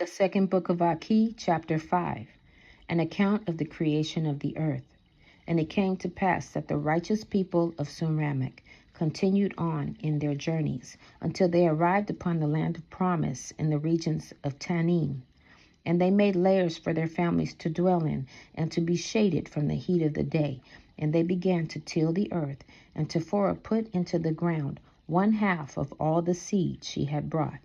The second book of Achee, chapter 5, an account of the creation of the earth. And it came to pass that the righteous people of Sumramek continued on in their journeys until they arrived upon the land of promise in the regions of Tanim. And they made lairs for their families to dwell in and to be shaded from the heat of the day. And they began to till the earth, and Tephorah put into the ground 1/2 of all the seed she had brought.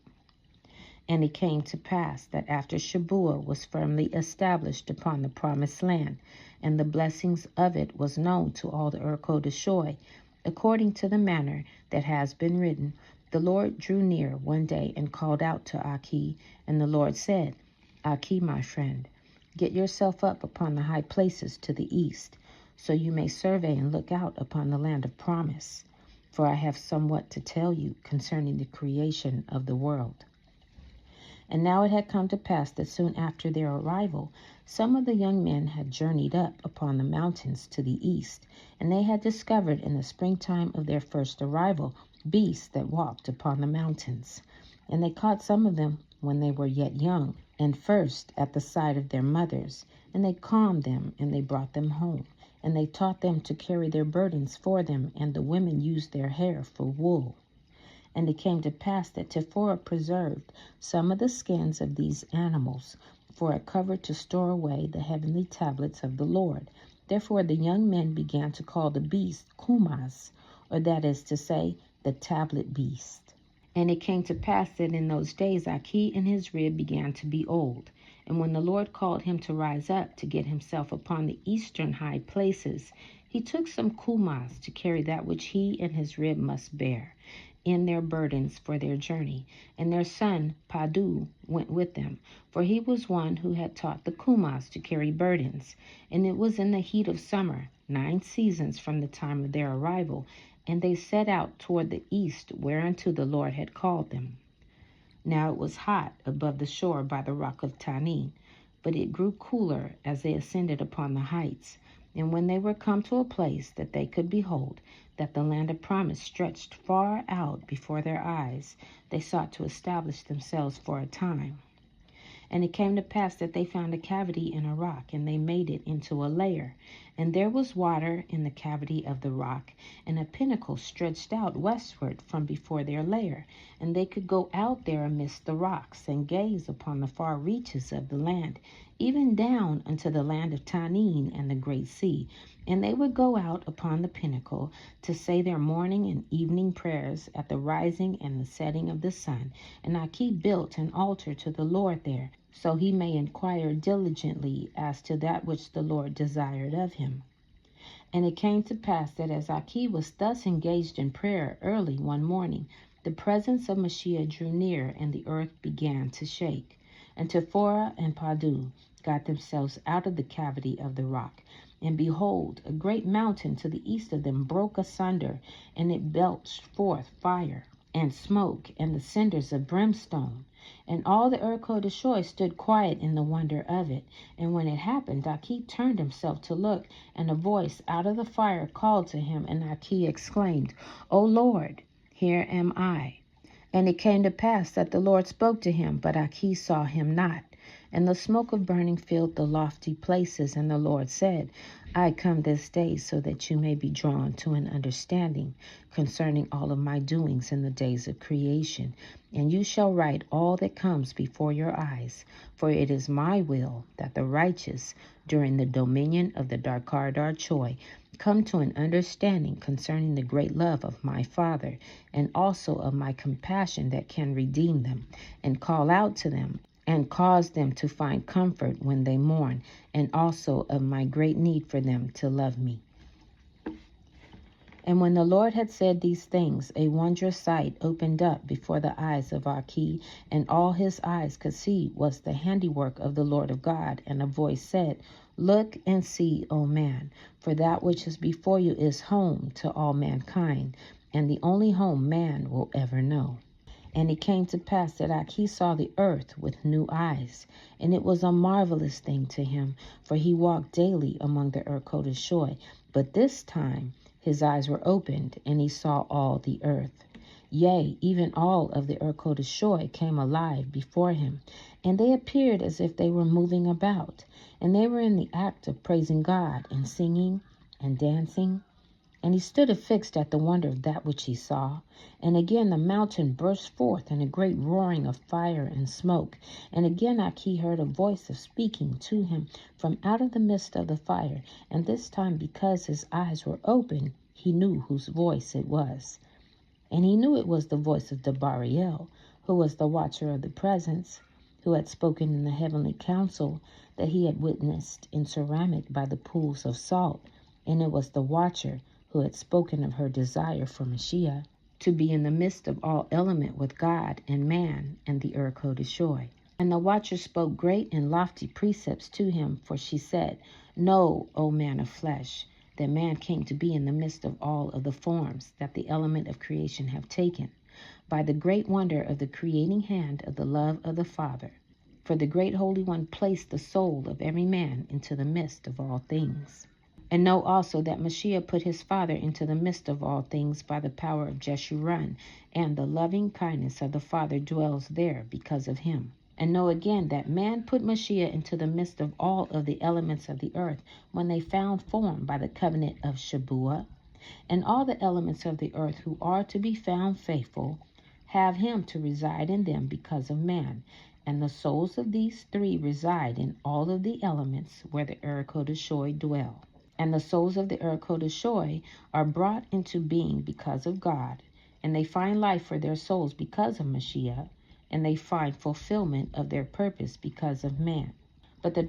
And it came to pass that after Shabuah was firmly established upon the promised land, and the blessings of it was known to all the Urkodeshoy, according to the manner that has been written, the Lord drew near one day and called out to Achee, and the Lord said, Achee, my friend, get yourself up upon the high places to the east, so you may survey and look out upon the land of promise. For I have somewhat to tell you concerning the creation of the world. And now it had come to pass that soon after their arrival, some of the young men had journeyed up upon the mountains to the east, and they had discovered in the springtime of their first arrival beasts that walked upon the mountains. And they caught some of them when they were yet young, and first at the sight of their mothers, and they calmed them, and they brought them home. And they taught them to carry their burdens for them, and the women used their hair for wool. And it came to pass that Tephorah preserved some of the skins of these animals for a cover to store away the heavenly tablets of the Lord. Therefore the young men began to call the beast Kumas, or that is to say, the tablet beast. And it came to pass that in those days Achee and his rib began to be old. And when the Lord called him to rise up to get himself upon the eastern high places, he took some Kumas to carry that which he and his rib must bear in their burdens for their journey. And their son Padu went with them, for he was one who had taught the Kumas to carry burdens. And it was in the heat of summer, 9 seasons from the time of their arrival, and they set out toward the east, whereunto the Lord had called them. Now it was hot above the shore by the rock of Tanin, but it grew cooler as they ascended upon the heights. And when they were come to a place that they could behold, that the land of promise stretched far out before their eyes, they sought to establish themselves for a time. And it came to pass that they found a cavity in a rock, and they made it into a lair. And there was water in the cavity of the rock, and a pinnacle stretched out westward from before their lair. And they could go out there amidst the rocks, and gaze upon the far reaches of the land, even down unto the land of Tanin and the great sea. And they would go out upon the pinnacle to say their morning and evening prayers at the rising and the setting of the sun. And Achee built an altar to the Lord there, so he may inquire diligently as to that which the Lord desired of him. And it came to pass that as Achee was thus engaged in prayer early one morning, the presence of Mashiach drew near, and the earth began to shake. And Tephorah and Padu got themselves out of the cavity of the rock. And behold, a great mountain to the east of them broke asunder, and it belched forth fire and smoke and the cinders of brimstone. And all the Urkodeshoy stood quiet in the wonder of it. And when it happened, Achee turned himself to look, and a voice out of the fire called to him, and Achee exclaimed, O Lord, here am I. And it came to pass that the Lord spoke to him, but Achee saw him not. And the smoke of burning filled the lofty places, and the Lord said, I come this day so that you may be drawn to an understanding concerning all of my doings in the days of creation. And you shall write all that comes before your eyes, for it is my will that the righteous, during the dominion of the Darkar Choi, come to an understanding concerning the great love of my Father, and also of my compassion that can redeem them, and call out to them, and cause them to find comfort when they mourn, and also of my great need for them to love me. And when the Lord had said these things, a wondrous sight opened up before the eyes of Achee, and all his eyes could see was the handiwork of the Lord of God. And a voice said, Look and see, O man, for that which is before you is home to all mankind, and the only home man will ever know. And it came to pass that Achee saw the earth with new eyes, and it was a marvelous thing to him, for he walked daily among the Urkodeshoy. But this time his eyes were opened, and he saw all the earth. Yea, even all of the Shoy came alive before him, and they appeared as if they were moving about, and they were in the act of praising God and singing and dancing. And he stood affixed at the wonder of that which he saw. And again the mountain burst forth in a great roaring of fire and smoke. And again Achee heard a voice of speaking to him from out of the midst of the fire. And this time, because his eyes were open, he knew whose voice it was. And he knew it was the voice of Dabariel, who was the watcher of the presence, who had spoken in the heavenly council that he had witnessed in ceramic by the pools of salt. And it was the watcher who had spoken of her desire for Mashiach, to be in the midst of all element with God and man and the Shoy. And the watcher spoke great and lofty precepts to him, for she said, Know, O man of flesh, that man came to be in the midst of all of the forms that the element of creation have taken, by the great wonder of the creating hand of the love of the Father. For the great Holy One placed the soul of every man into the midst of all things. And know also that Mashiach put his Father into the midst of all things by the power of Jeshurun, and the loving kindness of the Father dwells there because of him. And know again that man put Mashiach into the midst of all of the elements of the earth when they found form by the covenant of Shabuah. And all the elements of the earth who are to be found faithful have him to reside in them because of man. And the souls of these three reside in all of the elements where the Shoy dwell. And the souls of the Shoy are brought into being because of God, and they find life for their souls because of Mashiach, and they find fulfillment of their purpose because of man. But the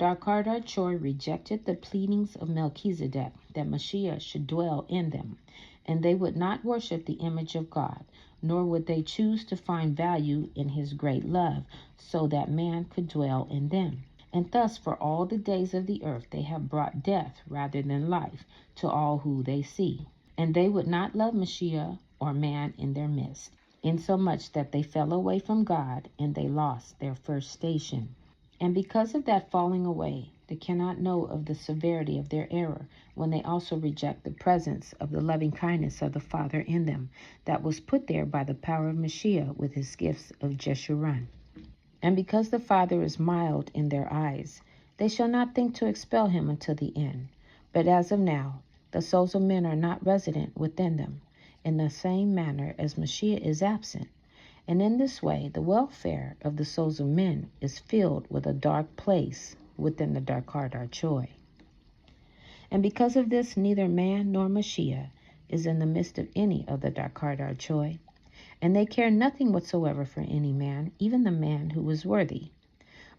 Shoy rejected the pleadings of Melchizedek that Mashiach should dwell in them, and they would not worship the image of God, nor would they choose to find value in his great love, so that man could dwell in them. And thus for all the days of the earth they have brought death rather than life to all who they see. And they would not love Mashiach or man in their midst, insomuch that they fell away from God, and they lost their first station. And because of that falling away, they cannot know of the severity of their error, when they also reject the presence of the loving kindness of the Father in them, that was put there by the power of Mashiach with his gifts of Jeshurun. And because the Father is mild in their eyes, they shall not think to expel him until the end. But as of now, the souls of men are not resident within them, in the same manner as Mashiach is absent. And in this way, the welfare of the souls of men is filled with a dark place within the Shoy. And because of this, neither man nor Mashiach is in the midst of any of the Shoy. And they care nothing whatsoever for any man, even the man who was worthy.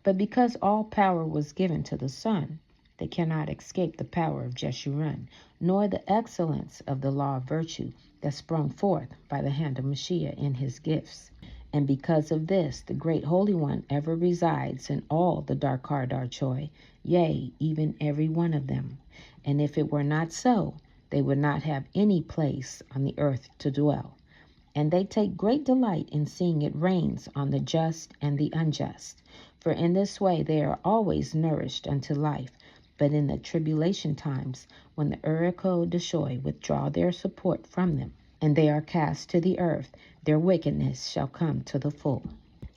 But because all power was given to the Son, they cannot escape the power of Jeshurun, nor the excellence of the law of virtue that sprung forth by the hand of Mashiach in his gifts. And because of this, the great Holy One ever resides in all the Shoy, yea, even every one of them. And if it were not so, they would not have any place on the earth to dwell. And they take great delight in seeing it rains on the just and the unjust. For in this way they are always nourished unto life. But in the tribulation times, when the Shoy withdraw their support from them, and they are cast to the earth, their wickedness shall come to the full.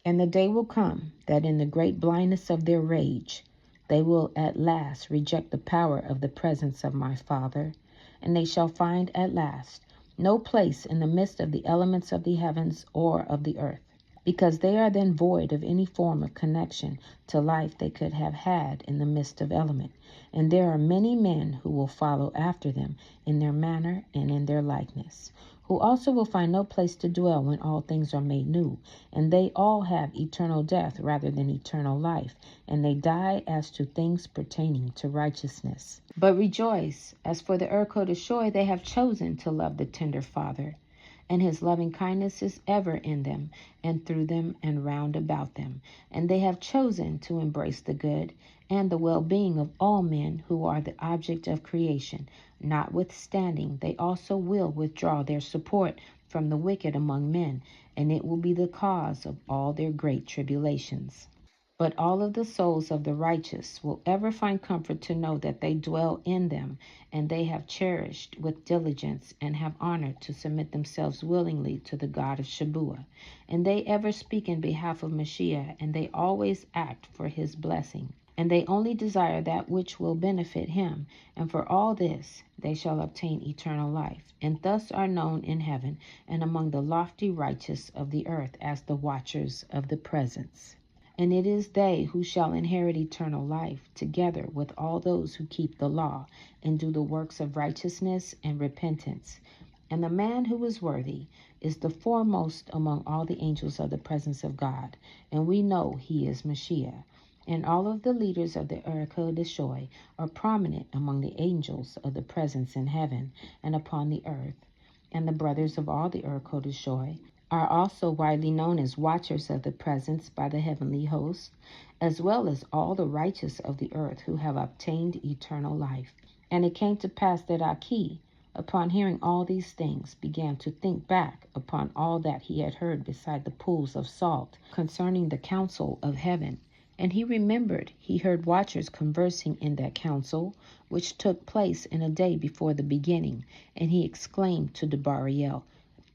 And the day will come that in the great blindness of their rage, they will at last reject the power of the presence of my Father, and they shall find at last no place in the midst of the elements of the heavens or of the earth, because they are then void of any form of connection to life they could have had in the midst of element. And there are many men who will follow after them in their manner and in their likeness, who also will find no place to dwell when all things are made new. And they all have eternal death rather than eternal life, and they die as to things pertaining to righteousness. But rejoice, as for the Shoy, they have chosen to love the tender Father, and his loving kindness is ever in them, and through them, and round about them. And they have chosen to embrace the good and the well-being of all men who are the object of creation. Notwithstanding, they also will withdraw their support from the wicked among men, and it will be the cause of all their great tribulations. But all of the souls of the righteous will ever find comfort to know that they dwell in them, and they have cherished with diligence and have honored to submit themselves willingly to the God of Shabuah. And they ever speak in behalf of Mashiach, and they always act for his blessing. And they only desire that which will benefit him, and for all this they shall obtain eternal life, and thus are known in heaven and among the lofty righteous of the earth as the watchers of the presence. And it is they who shall inherit eternal life, together with all those who keep the law and do the works of righteousness and repentance. And the man who is worthy is the foremost among all the angels of the presence of God, and we know he is Mashiach. And all of the leaders of the Yaatsekawad are prominent among the angels of the presence in heaven and upon the earth. And the brothers of all the Yaatsekawad are also widely known as watchers of the presence by the heavenly host, as well as all the righteous of the earth who have obtained eternal life. And it came to pass that Achee, upon hearing all these things, began to think back upon all that he had heard beside the pools of salt concerning the council of heaven. And he remembered he heard watchers conversing in that council, which took place in a day before the beginning. And he exclaimed to Raphael,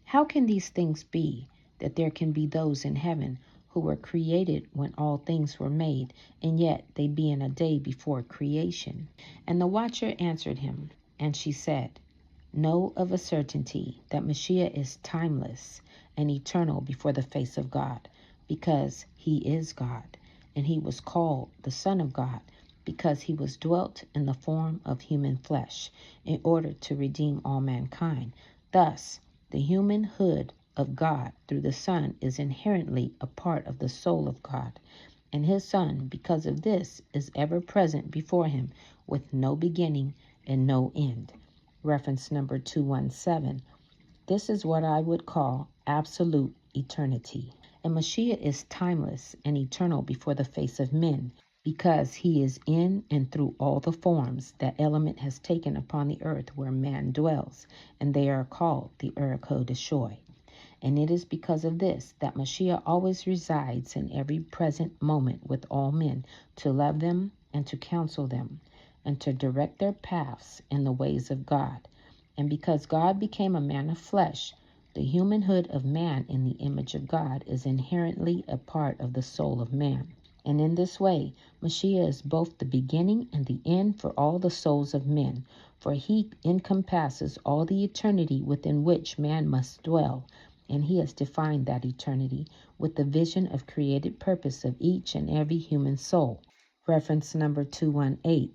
"How can these things be, that there can be those in heaven who were created when all things were made, and yet they be in a day before creation?" And the watcher answered him, and she said, "Know of a certainty that Mashiach is timeless and eternal before the face of God, because he is God, and he was called the Son of God, because he was dwelt in the form of human flesh, in order to redeem all mankind. Thus, the humanhood of God through the Son is inherently a part of the soul of God, and his Son, because of this, is ever present before him with no beginning and no end." Reference number 217. This is what I would call absolute eternity. And Mashiach is timeless and eternal before the face of men, because he is in and through all the forms that element has taken upon the earth where man dwells, and they are called the Yaatsekawad. And it is because of this that Mashiach always resides in every present moment with all men, to love them and to counsel them, and to direct their paths in the ways of God. And because God became a man of flesh, the humanhood of man in the image of God is inherently a part of the soul of man. And in this way, Mashiach is both the beginning and the end for all the souls of men, for he encompasses all the eternity within which man must dwell, and he has defined that eternity with the vision of created purpose of each and every human soul. Reference number 218.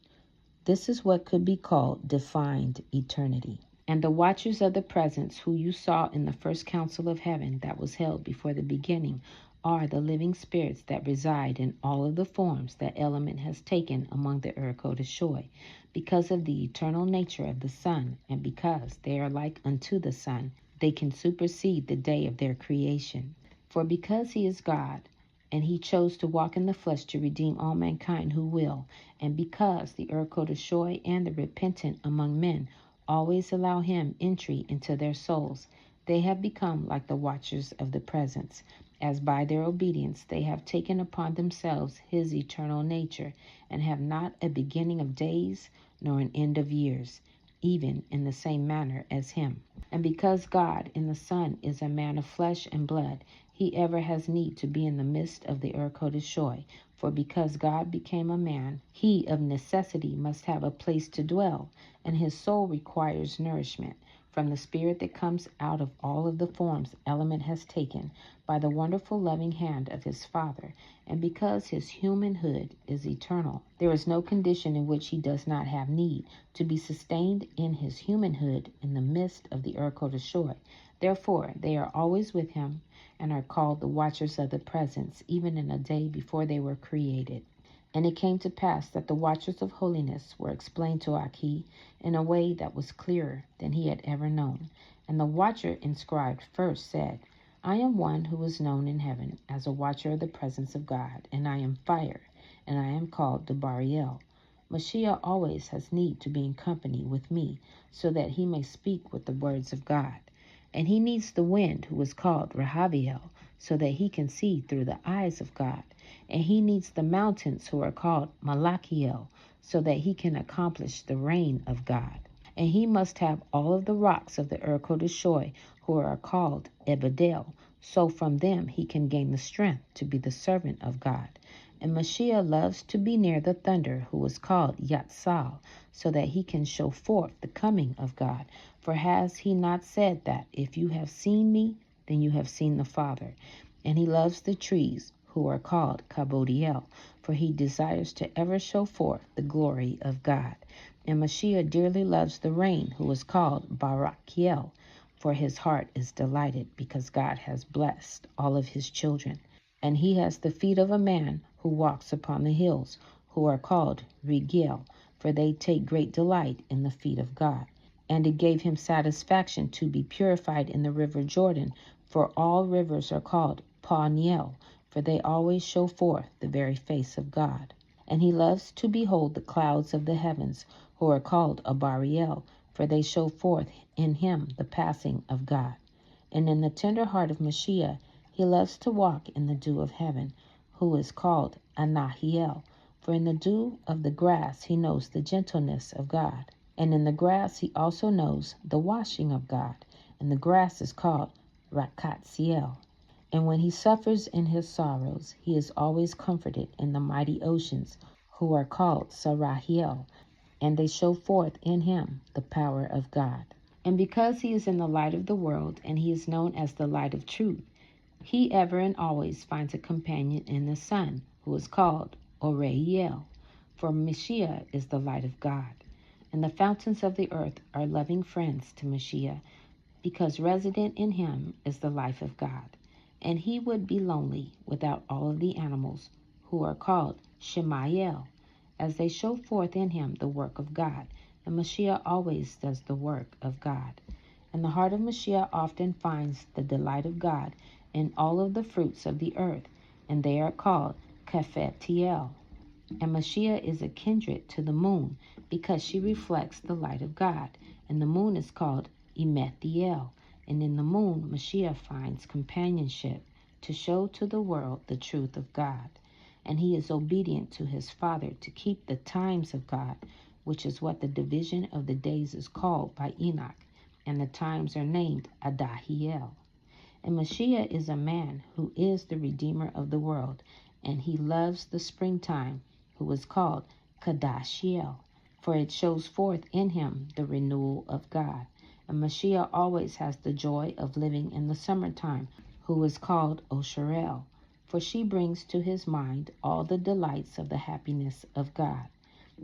This is what could be called defined eternity. And the watchers of the presence who you saw in the first council of heaven that was held before the beginning are the living spirits that reside in all of the forms that element has taken among the Yaatsekawad, because of the eternal nature of the sun, and because they are like unto the sun, they can supersede the day of their creation. For because he is God, and he chose to walk in the flesh to redeem all mankind who will, and because the Yaatsekawad and the repentant among men always allow him entry into their souls, they have become like the watchers of the presence, as by their obedience they have taken upon themselves his eternal nature, and have not a beginning of days nor an end of years, even in the same manner as him. And because God in the Son is a man of flesh and blood, he ever has need to be in the midst of the Yaatsekawad. For because God became a man, he of necessity must have a place to dwell, and his soul requires nourishment from the spirit that comes out of all of the forms element has taken by the wonderful loving hand of his Father. And because his humanhood is eternal, there is no condition in which he does not have need to be sustained in his humanhood in the midst of the Yaatsekawad. Therefore, they are always with him and are called the watchers of the presence, even in a day before they were created. And it came to pass that the watchers of holiness were explained to Achee in a way that was clearer than he had ever known. And the watcher inscribed first said, "I am one who is known in heaven as a watcher of the presence of God, and I am fire, and I am called Raphael. Mashiach always has need to be in company with me, so that he may speak with the words of God. And he needs the wind, who is called Raphael, so that he can see through the eyes of God. And he needs the mountains, who are called Malachiyel, so that he can accomplish the reign of God. And he must have all of the rocks of the Urkodeshoy, who are called Ebedel, so from them he can gain the strength to be the servant of God. And Mashiach loves to be near the thunder, who is called Yaatsekawd, so that he can show forth the coming of God. For has he not said that, if you have seen me, then you have seen the Father? And he loves the trees, who are called Kabodiel, for he desires to ever show forth the glory of God. And Mashiach dearly loves the rain, who is called Barakiel, for his heart is delighted, because God has blessed all of his children. And he has the feet of a man who walks upon the hills, who are called Regiel, for they take great delight in the feet of God. And it gave him satisfaction to be purified in the river Jordan, for all rivers are called Paniel, for they always show forth the very face of God. And he loves to behold the clouds of the heavens, who are called Abariel, for they show forth in him the passing of God. And in the tender heart of Mashiach, he loves to walk in the dew of heaven, who is called Anahiel, for in the dew of the grass he knows the gentleness of God. And in the grass he also knows the washing of God, and the grass is called Rakatsiel. And when he suffers in his sorrows, he is always comforted in the mighty oceans, who are called Sarahiel, and they show forth in him the power of God. And because he is in the light of the world, and he is known as the light of truth, he ever and always finds a companion in the Son, who is called Oreiel, for Mashiach is the light of God. And the fountains of the earth are loving friends to Mashiach, because resident in him is the life of God. And he would be lonely without all of the animals, who are called Shemael, as they show forth in him the work of God. And Mashiach always does the work of God. And the heart of Mashiach often finds the delight of God in all of the fruits of the earth, and they are called Kafetiel. And Mashiach is a kindred to the moon, because she reflects the light of God. And the moon is called Imethiel. And in the moon, Mashiach finds companionship to show to the world the truth of God. And he is obedient to his Father to keep the times of God, which is what the division of the days is called by Enoch. And the times are named Adahiel. And Mashiach is a man who is the Redeemer of the world, and he loves the springtime, who is called Kadashiel, for it shows forth in him the renewal of God. And Mashiach always has the joy of living in the summertime, who is called Osherel, for she brings to his mind all the delights of the happiness of God.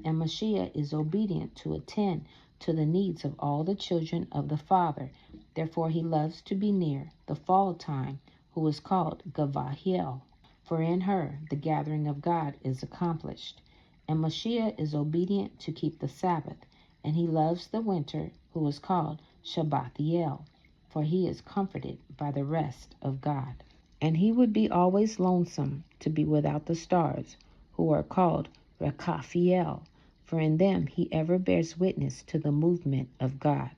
And Mashiach is obedient to attend to the needs of all the children of the Father. Therefore he loves to be near the fall time, who is called Gavahiel, for in her the gathering of God is accomplished. And Mashiach is obedient to keep the Sabbath, and he loves the winter, who is called Shabbathiel, for he is comforted by the rest of God. And he would be always lonesome to be without the stars, who are called Rekaphiel, for in them he ever bears witness to the movement of God.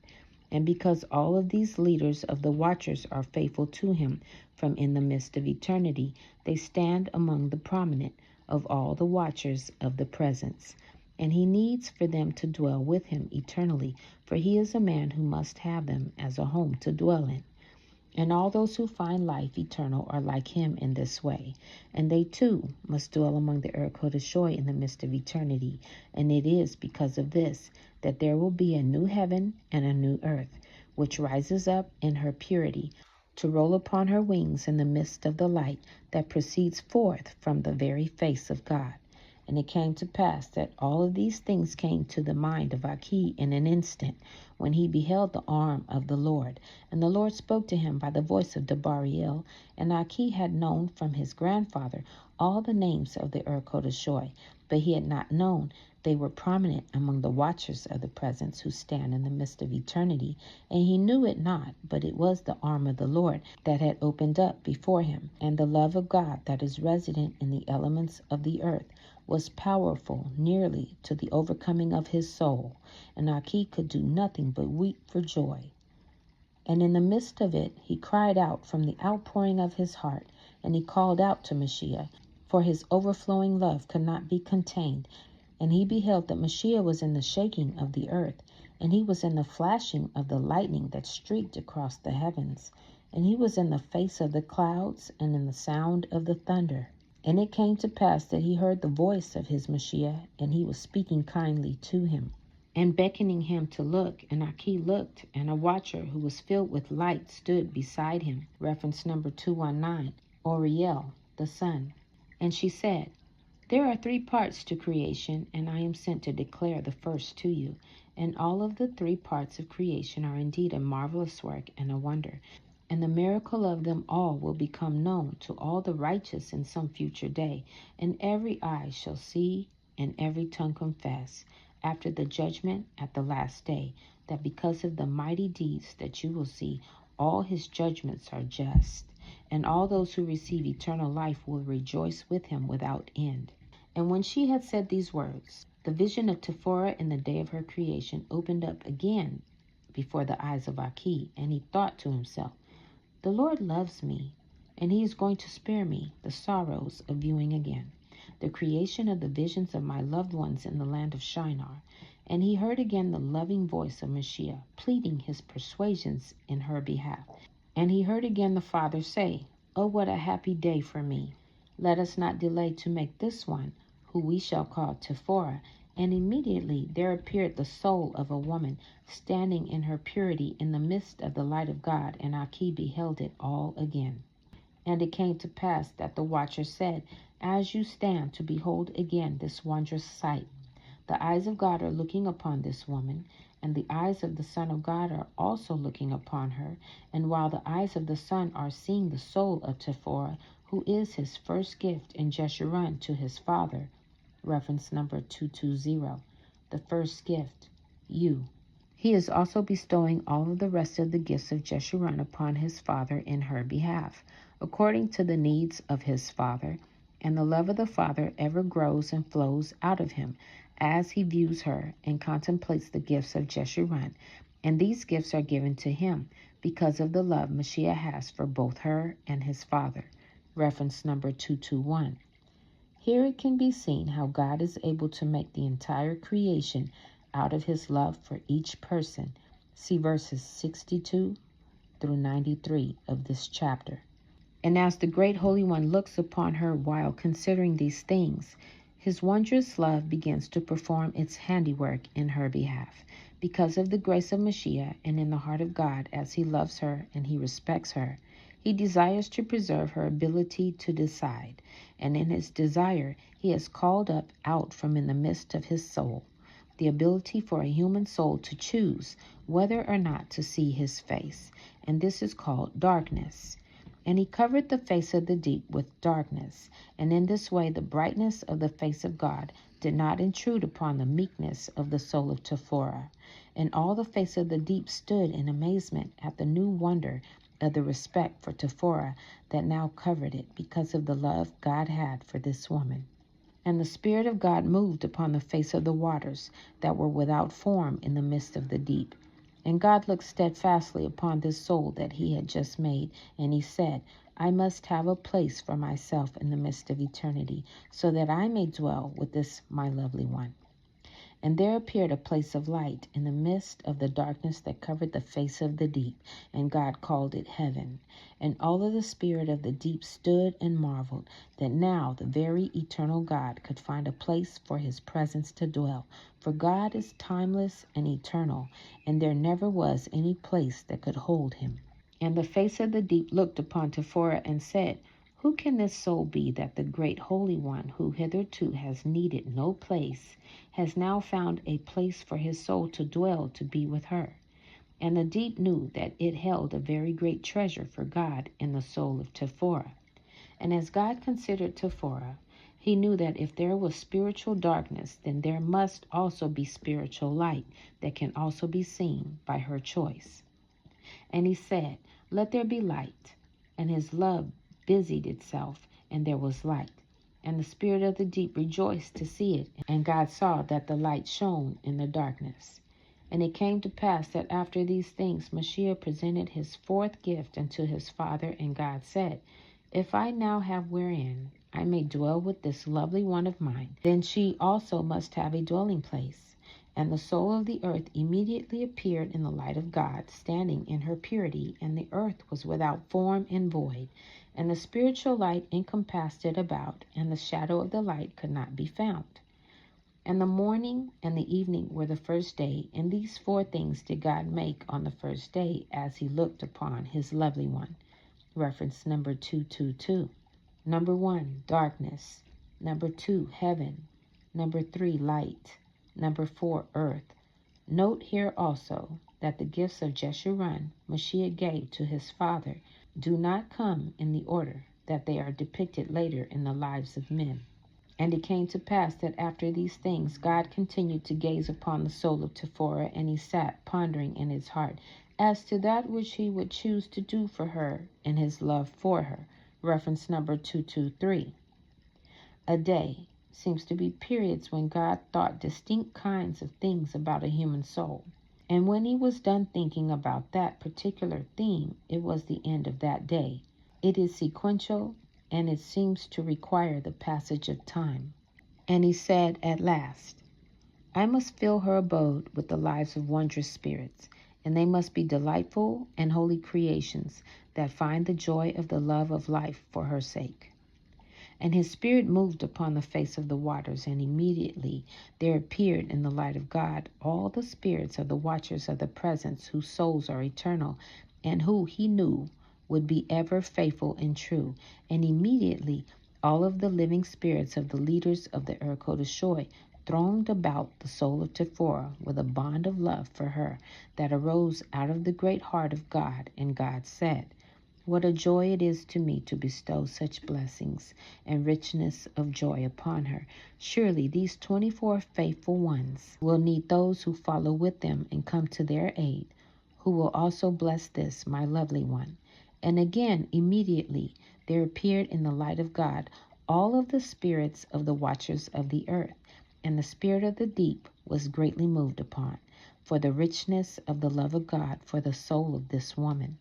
And because all of these leaders of the watchers are faithful to him from in the midst of eternity, they stand among the prominent of all the watchers of the presence. And he needs for them to dwell with him eternally, for he is a man who must have them as a home to dwell in. And all those who find life eternal are like him in this way. And they too must dwell among the Urkodeshoy in the midst of eternity. And it is because of this that there will be a new heaven and a new earth, which rises up in her purity, to roll upon her wings in the midst of the light that proceeds forth from the very face of God. And it came to pass that all of these things came to the mind of Achee in an instant, when he beheld the arm of the Lord. And the Lord spoke to him by the voice of Debariel. And Achee had known from his grandfather all the names of the Urkodeshoy, but he had not known they were prominent among the watchers of the presence, who stand in the midst of eternity. And he knew it not, but it was the arm of the Lord that had opened up before him. And the love of God that is resident in the elements of the earth was powerful nearly to the overcoming of his soul, and Achee could do nothing but weep for joy. And in the midst of it, he cried out from the outpouring of his heart, and he called out to Mashiach, for his overflowing love could not be contained. And he beheld that Mashiach was in the shaking of the earth, and he was in the flashing of the lightning that streaked across the heavens, and he was in the face of the clouds, and in the sound of the thunder. And it came to pass that he heard the voice of his Mashiach, and he was speaking kindly to him, and beckoning him to look. And Achee looked, and a watcher who was filled with light stood beside him. Reference number 219, Osherel, the sun. And she said, there are 3 parts to creation, and I am sent to declare the first to you. And all of the 3 parts of creation are indeed a marvelous work and a wonder. And the miracle of them all will become known to all the righteous in some future day. And every eye shall see, and every tongue confess, after the judgment at the last day, that because of the mighty deeds that you will see, all his judgments are just. And all those who receive eternal life will rejoice with him without end. And when she had said these words, the vision of Tephorah in the day of her creation opened up again before the eyes of Achee, and he thought to himself, the Lord loves me, and he is going to spare me the sorrows of viewing again the creation of the visions of my loved ones in the land of Shinar. And he heard again the loving voice of Mashiach, pleading his persuasions in her behalf. And he heard again the Father say, oh, what a happy day for me. Let us not delay to make this one, who we shall call Tephorah. And immediately there appeared the soul of a woman, standing in her purity in the midst of the light of God, and Achee beheld it all again. And it came to pass that the watcher said, as you stand to behold again this wondrous sight, the eyes of God are looking upon this woman, and the eyes of the Son of God are also looking upon her. And while the eyes of the Son are seeing the soul of Tephorah, who is his first gift in Jeshurun to his father, reference number 220, the first gift, you. He is also bestowing all of the rest of the gifts of Jeshurun upon his father in her behalf, according to the needs of his father, and the love of the Father ever grows and flows out of him as he views her and contemplates the gifts of Jeshurun. And these gifts are given to him because of the love Mashiach has for both her and his father. Reference number 221. Here it can be seen how God is able to make the entire creation out of his love for each person. See verses 62 through 93 of this chapter. And as the great Holy One looks upon her while considering these things, his wondrous love begins to perform its handiwork in her behalf. Because of the grace of Mashiach and in the heart of God, as he loves her and he respects her, he desires to preserve her ability to decide. And in his desire, he has called up out from in the midst of his soul the ability for a human soul to choose whether or not to see his face. And this is called darkness. And he covered the face of the deep with darkness, and in this way the brightness of the face of God did not intrude upon the meekness of the soul of Tephorah. And all the face of the deep stood in amazement at the new wonder of the respect for Tephorah that now covered it, because of the love God had for this woman. And the Spirit of God moved upon the face of the waters that were without form in the midst of the deep. And God looked steadfastly upon this soul that he had just made, and he said, I must have a place for myself in the midst of eternity, so that I may dwell with this my lovely one. And there appeared a place of light in the midst of the darkness that covered the face of the deep, and God called it heaven. And all of the spirit of the deep stood and marveled that now the very eternal God could find a place for his presence to dwell. For God is timeless and eternal, and there never was any place that could hold him. And the face of the deep looked upon Tephorah and said, who can this soul be that the great Holy One, who hitherto has needed no place, has now found a place for his soul to dwell to be with her? And the deep knew that it held a very great treasure for God in the soul of Tephorah. And as God considered Tephorah, he knew that if there was spiritual darkness, then there must also be spiritual light that can also be seen by her choice. And he said, let there be light. And his love busied itself, and there was light. And the spirit of the deep rejoiced to see it. And God saw that the light shone in the darkness. And it came to pass that after these things Mashiach presented his fourth gift unto his father, and God said, If I now have wherein I may dwell with this lovely one of mine, then she also must have a dwelling place. And the soul of the earth immediately appeared in the light of God, standing in her purity, and the earth was without form and void, and the spiritual light encompassed it about, and the shadow of the light could not be found. And the morning and the evening were the first day, and these four things did God make on the first day, as he looked upon his lovely one. Reference number 222. Number 1, darkness. Number 2, heaven. Number 3, light. Number 4, earth. Note here also that the gifts of Jeshurun Mashiach gave to his father do not come in the order that they are depicted later in the lives of men. And it came to pass that after these things God continued to gaze upon the soul of Tephora, and he sat pondering in his heart as to that which he would choose to do for her in his love for her. Reference number 223. A day seems to be periods when God thought distinct kinds of things about a human soul. And when he was done thinking about that particular theme, it was the end of that day. It is sequential, and it seems to require the passage of time. And he said at last, I must fill her abode with the lives of wondrous spirits, and they must be delightful and holy creations that find the joy of the love of life for her sake. And his spirit moved upon the face of the waters, and immediately there appeared in the light of God all the spirits of the watchers of the presence, whose souls are eternal, and who he knew would be ever faithful and true. And immediately all of the living spirits of the leaders of the Erkodesh thronged about the soul of Tephora with a bond of love for her that arose out of the great heart of God. And God said, What a joy it is to me to bestow such blessings and richness of joy upon her. Surely these 24 faithful ones will need those who follow with them and come to their aid, who will also bless this, my lovely one. And again, immediately, there appeared in the light of God all of the spirits of the watchers of the earth, and the spirit of the deep was greatly moved upon, for the richness of the love of God for the soul of this woman.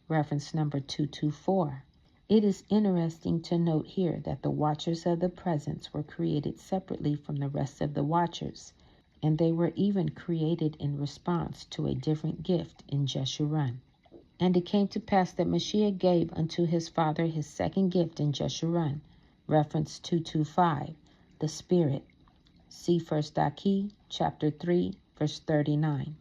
Reference number 224. It is interesting to note here that the watchers of the presence were created separately from the rest of the watchers, and they were even created in response to a different gift in Jeshurun. And it came to pass that Mashiach gave unto his father his second gift in Jeshurun. Reference 225, the Spirit. See 1 Achee, chapter 3, verse 39.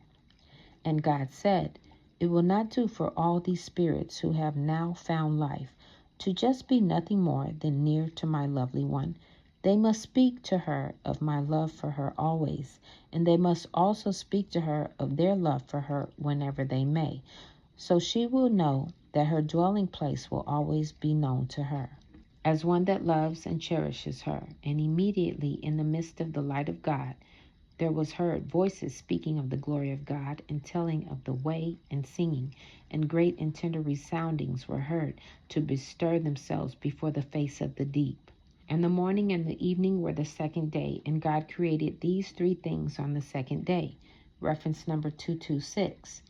And God said, It will not do for all these spirits who have now found life to just be nothing more than near to my lovely one. They must speak to her of my love for her always, and they must also speak to her of their love for her whenever they may. So she will know that her dwelling place will always be known to her, as one that loves and cherishes her. And immediately in the midst of the light of God, there was heard voices speaking of the glory of God, and telling of the way, and singing, and great and tender resoundings were heard to bestir themselves before the face of the deep. And the morning and the evening were the second day, and God created these three things on the second day. Reference number 226.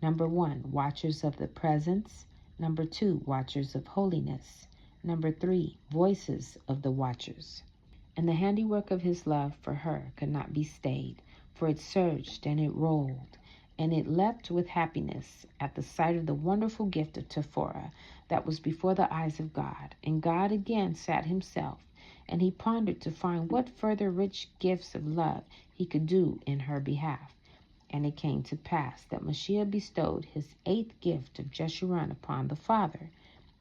Number 1, watchers of the presence. Number 2, watchers of holiness. Number 3, voices of the watchers. And the handiwork of his love for her could not be stayed, for it surged and it rolled, and it leapt with happiness at the sight of the wonderful gift of Tephora that was before the eyes of God. And God again sat himself, and he pondered to find what further rich gifts of love he could do in her behalf. And it came to pass that Mashiach bestowed his 8th gift of Jeshurun upon the Father.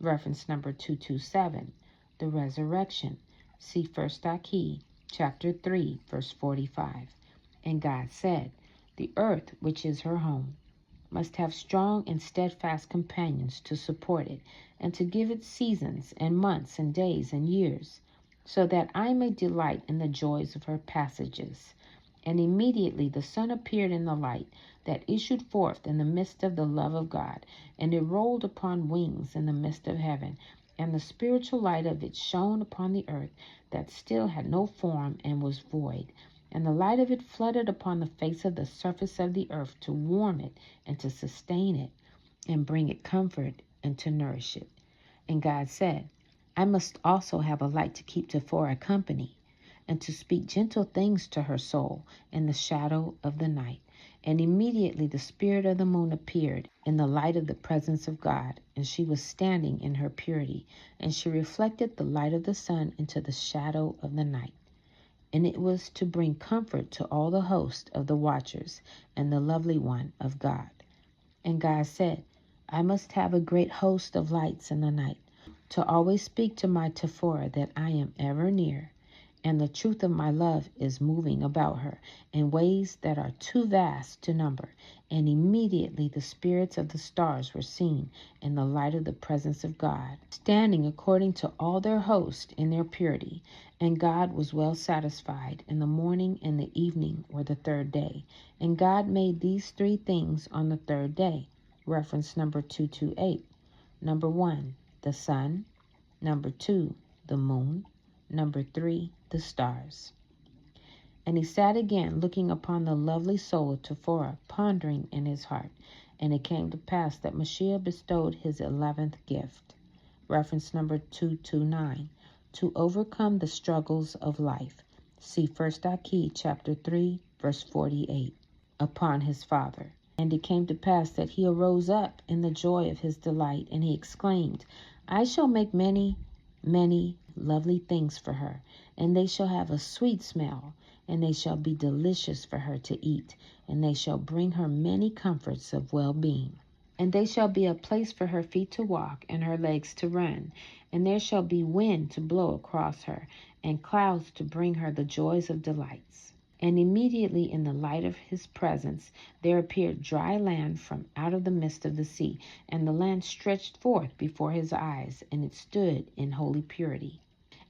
Reference number 227, the resurrection. See 1 Achee, chapter 3, verse 45. And God said, The earth, which is her home, must have strong and steadfast companions to support it, and to give it seasons and months and days and years, so that I may delight in the joys of her passages. And immediately the sun appeared in the light that issued forth in the midst of the love of God, and it rolled upon wings in the midst of heaven, and the spiritual light of it shone upon the earth that still had no form and was void. and the light of it flooded upon the face of the surface of the earth to warm it and to sustain it and bring it comfort and to nourish it. And God said, I must also have a light to keep Tephora company, and to speak gentle things to her soul in the shadow of the night. And immediately the spirit of the moon appeared in the light of the presence of God, and she was standing in her purity, and she reflected the light of the sun into the shadow of the night. And it was to bring comfort to all the host of the watchers and the lovely one of God. And God said, I must have a great host of lights in the night, to always speak to my Tephora that I am ever near, and the truth of my love is moving about her in ways that are too vast to number. And immediately the spirits of the stars were seen in the light of the presence of God, standing according to all their host in their purity. And God was well satisfied. In the morning and the evening were the third day. And God made these three things on the third day. Reference number 228. Number 1, the sun. Number 2, the moon. Number 3, the stars. And he sat again, looking upon the lovely soul of Tephora, pondering in his heart. And it came to pass that Mashiach bestowed his 11th gift. Reference number 229. To overcome the struggles of life. See 1 Achee chapter 3, verse 48. Upon his father. And it came to pass that he arose up in the joy of his delight, and he exclaimed, I shall make many, many lovely things for her, and they shall have a sweet smell, and they shall be delicious for her to eat, and they shall bring her many comforts of well-being. And they shall be a place for her feet to walk, and her legs to run, and there shall be wind to blow across her, and clouds to bring her the joys of delights. And immediately in the light of his presence there appeared dry land from out of the midst of the sea, and the land stretched forth before his eyes, and it stood in holy purity.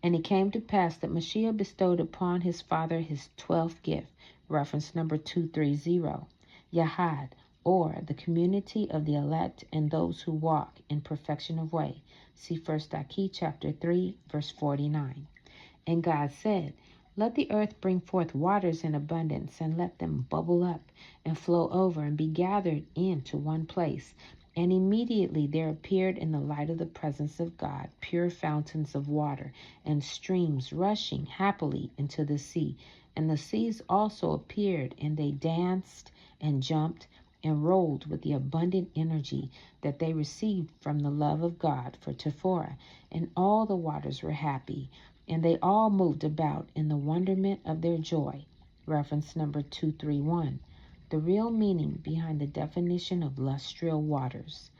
And it came to pass that Mashiach bestowed upon his father his 12th gift, reference number 230, Yahad, or the community of the elect and those who walk in perfection of way. See 1 Achee chapter 3, verse 49. And God said, Let the earth bring forth waters in abundance, and let them bubble up and flow over and be gathered into one place. And immediately there appeared in the light of the presence of God pure fountains of water and streams rushing happily into the sea. And the seas also appeared, and they danced and jumped and rolled with the abundant energy that they received from the love of God for Tephora. And all the waters were happy, and they all moved about in the wonderment of their joy. Reference number 231. The real meaning behind the definition of lustrial waters.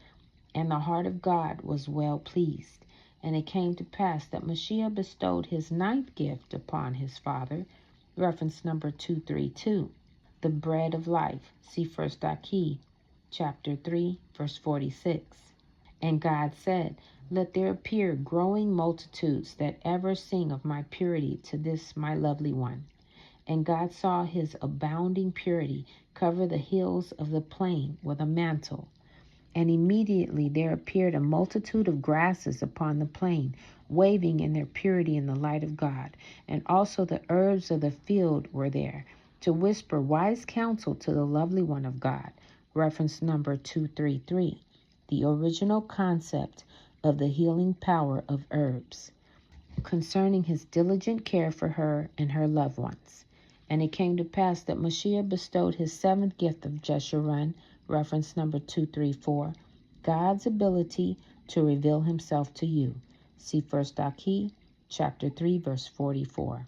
And the heart of God was well pleased. And it came to pass that Mashiach bestowed his 9th gift upon his father. Reference number 232. The bread of life. See 1 Achee chapter 3, verse 46. And God said, Let there appear growing multitudes that ever sing of my purity to this my lovely one. And God saw his abounding purity cover the hills of the plain with a mantle. And immediately there appeared a multitude of grasses upon the plain, waving in their purity in the light of God. And also the herbs of the field were there, to whisper wise counsel to the lovely one of God. Reference number 233. The original concept of the healing power of herbs, concerning his diligent care for her and her loved ones. And it came to pass that Mashiach bestowed his 7th gift of Jeshurun, reference number 234, God's ability to reveal himself to you. See 1 Achee chapter 3, verse 44.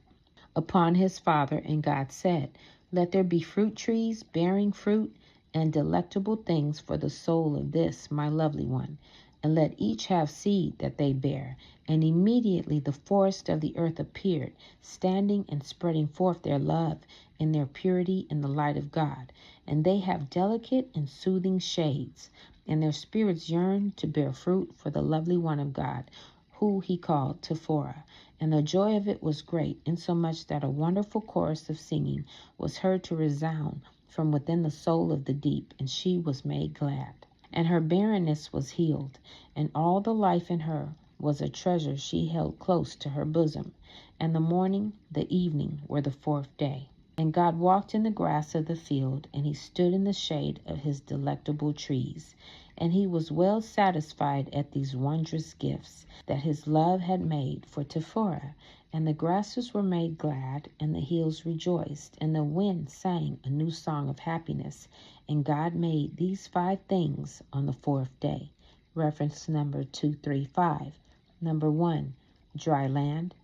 Upon his father, and God said, Let there be fruit trees bearing fruit and delectable things for the soul of this my lovely one, and let each have seed that they bear. And immediately the forest of the earth appeared, standing and spreading forth their love and their purity in the light of God. And they have delicate and soothing shades, and their spirits yearn to bear fruit for the lovely one of God, who he called Tephora. And the joy of it was great, insomuch that a wonderful chorus of singing was heard to resound from within the soul of the deep, and she was made glad. And her barrenness was healed, and all the life in her was a treasure she held close to her bosom. And the morning, the evening were the 4th day. And God walked in the grass of the field, and he stood in the shade of his delectable trees. And he was well satisfied at these wondrous gifts that his love had made for Tephorah. And the grasses were made glad, and the hills rejoiced, and the wind sang a new song of happiness. And God made these 5 things on the 4th day. Reference number 235. Number 1, dry land.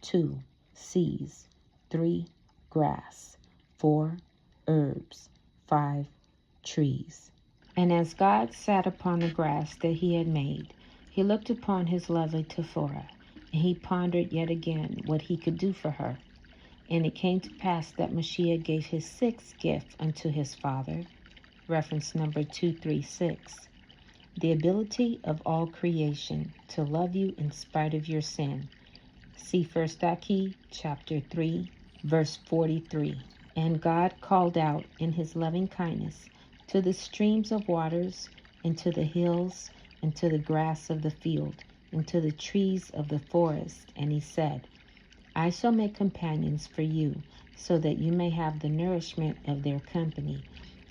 2, seas. 3, grass. 4, herbs. 5, trees. And as God sat upon the grass that he had made, he looked upon his lovely Tephorah, and he pondered yet again what he could do for her. And it came to pass that Mashiach gave his 6th gift unto his father. Reference number 236. The ability of all creation to love you in spite of your sin. See 1 Achee chapter 3, verse 43. And God called out in his loving kindness to the streams of waters, and to the hills, and to the grass of the field, and to the trees of the forest. And he said, I shall make companions for you, so that you may have the nourishment of their company,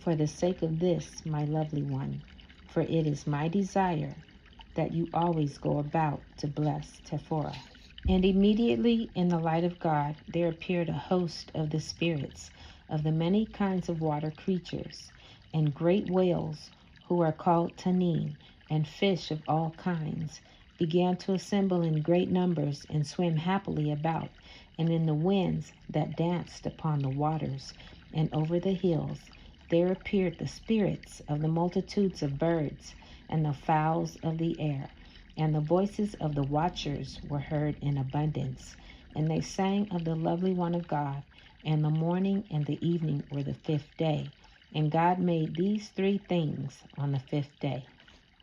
for the sake of this, my lovely one. For it is my desire that you always go about to bless Tephorah. And immediately in the light of God there appeared a host of the spirits of the many kinds of water creatures, and great whales, who are called tannin, and fish of all kinds, began to assemble in great numbers and swim happily about, and in the winds that danced upon the waters, and over the hills, there appeared the spirits of the multitudes of birds, and the fowls of the air, and the voices of the watchers were heard in abundance. And they sang of the lovely one of God, and the morning and the evening were the 5th day. And God made these 3 things on the 5th day.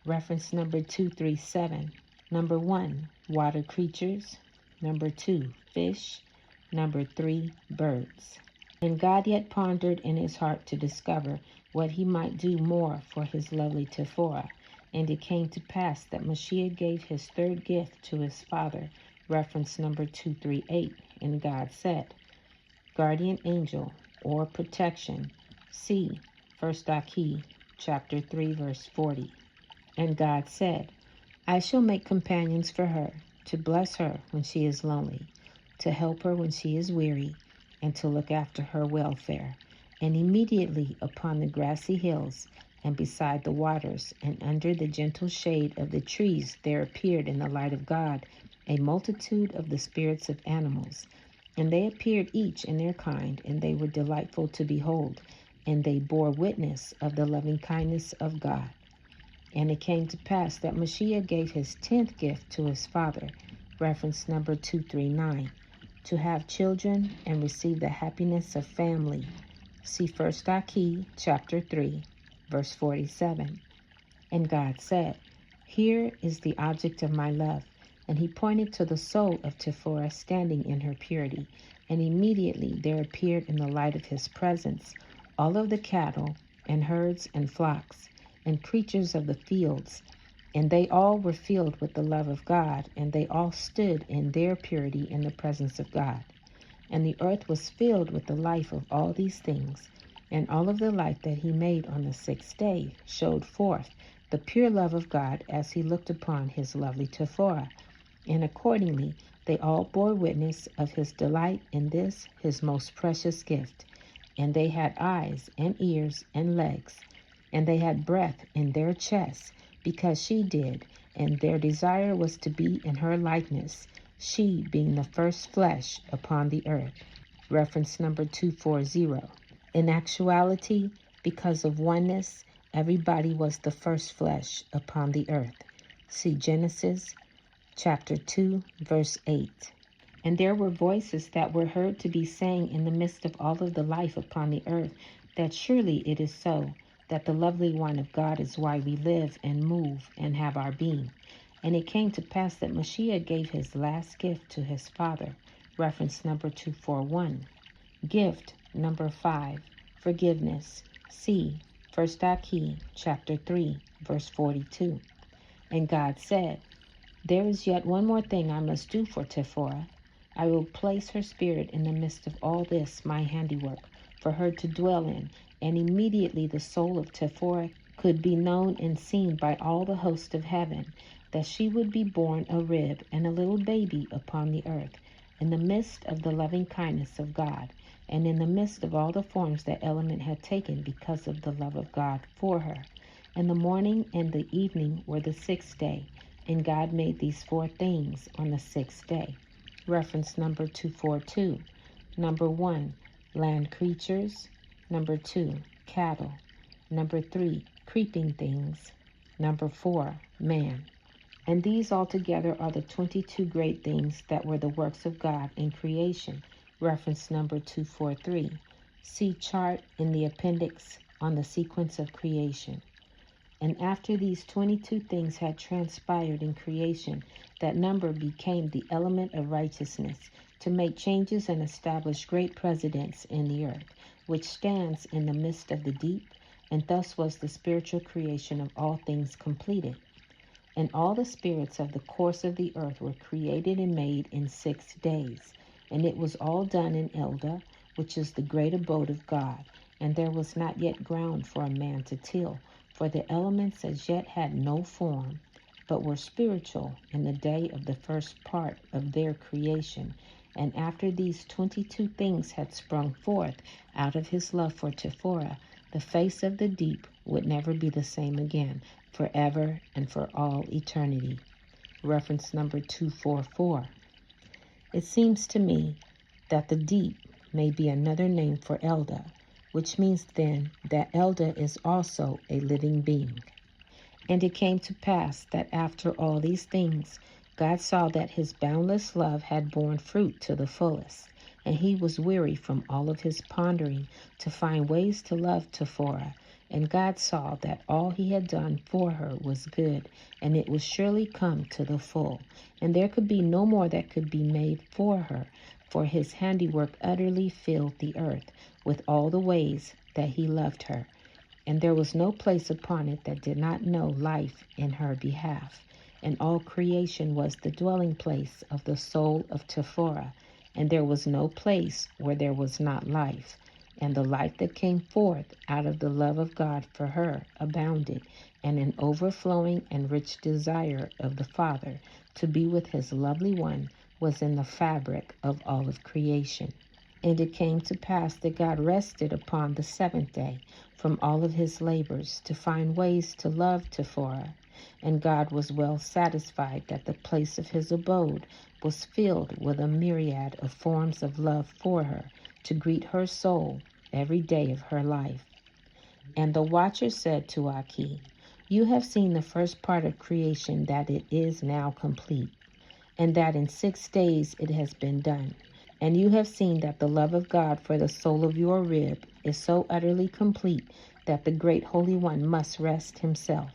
Reference number 237. Number 1, water creatures. Number 2, fish. Number 3, birds. And God yet pondered in his heart to discover what he might do more for his lovely Tephorah. And it came to pass that Mashiach gave his 3rd gift to his father. Reference number 238. And God said, guardian angel or protection. See 1 Achee chapter 3 verse 40. And God said, I shall make companions for her, to bless her when she is lonely, to help her when she is weary, and to look after her welfare. And immediately upon the grassy hills, and beside the waters, and under the gentle shade of the trees, there appeared in the light of God a multitude of the spirits of animals. And they appeared each in their kind, and they were delightful to behold, and they bore witness of the loving kindness of God. And it came to pass that Mashiach gave his 10th gift to his father, reference number 239, to have children and receive the happiness of family. See 1 Achee chapter 3, verse 47. And God said, here is the object of my love. And he pointed to the soul of Tephorah standing in her purity. And immediately there appeared in the light of his presence all of the cattle and herds and flocks and creatures of the fields. And they all were filled with the love of God, and they all stood in their purity in the presence of God. And the earth was filled with the life of all these things. And all of the life that he made on the 6th day showed forth the pure love of God as he looked upon his lovely Tephorah. And accordingly, they all bore witness of his delight in this, his most precious gift. And they had eyes and ears and legs, and they had breath in their chests, because she did, and their desire was to be in her likeness, she being the first flesh upon the earth. Reference number 240. In actuality, because of oneness, everybody was the first flesh upon the earth. See Genesis chapter 2, verse 8. And there were voices that were heard to be saying in the midst of all of the life upon the earth, that surely it is so, that the lovely one of God is why we live and move and have our being. And it came to pass that Mashiach gave his last gift to his father, reference number 241. Gift number 5, forgiveness. See 1 Achee chapter 3, verse 42. And God said, there is yet one more thing I must do for Tephorah. I will place her spirit in the midst of all this, my handiwork, for her to dwell in. And immediately the soul of Tephora could be known and seen by all the host of heaven, that she would be born a rib and a little baby upon the earth, in the midst of the loving kindness of God, and in the midst of all the forms that element had taken because of the love of God for her. And the morning and the evening were the sixth day, and God made these four things on the sixth day. Reference number 242. Number 1, land creatures. Number 2, cattle. Number 3, creeping things. Number 4, man. And these altogether are the 22 great things that were the works of God in creation. Reference number 243. See chart in the appendix on the sequence of creation. And after these 22 things had transpired in creation, that number became the element of righteousness, to make changes and establish great precedents in the earth, which stands in the midst of the deep, and thus was the spiritual creation of all things completed. And all the spirits of the course of the earth were created and made in 6 days. And it was all done in Elda, which is the great abode of God. And there was not yet ground for a man to till, for the elements as yet had no form, but were spiritual in the day of the first part of their creation. And after these 22 things had sprung forth out of his love for Tephora, the face of the deep would never be the same again, forever and for all eternity. Reference number 244. It seems to me that the deep may be another name for Elda, which means then that Elda is also a living being. And it came to pass that after all these things, God saw that his boundless love had borne fruit to the fullest, and he was weary from all of his pondering to find ways to love Tephora. And God saw that all he had done for her was good, and it would surely come to the full, and there could be no more that could be made for her, for his handiwork utterly filled the earth with all the ways that he loved her. And there was no place upon it that did not know life in her behalf. And all creation was the dwelling place of the soul of Tephora, and there was no place where there was not life. And the life that came forth out of the love of God for her abounded, and an overflowing and rich desire of the Father to be with his lovely one was in the fabric of all of creation. And it came to pass that God rested upon the seventh day from all of his labors to find ways to love Tephora. And God was well satisfied that the place of his abode was filled with a myriad of forms of love for her, to greet her soul every day of her life. And the watcher said to Achee, You have seen the first part of creation, that it is now complete, and that in 6 days it has been done. And you have seen that the love of God for the soul of your rib is so utterly complete that the great Holy One must rest himself.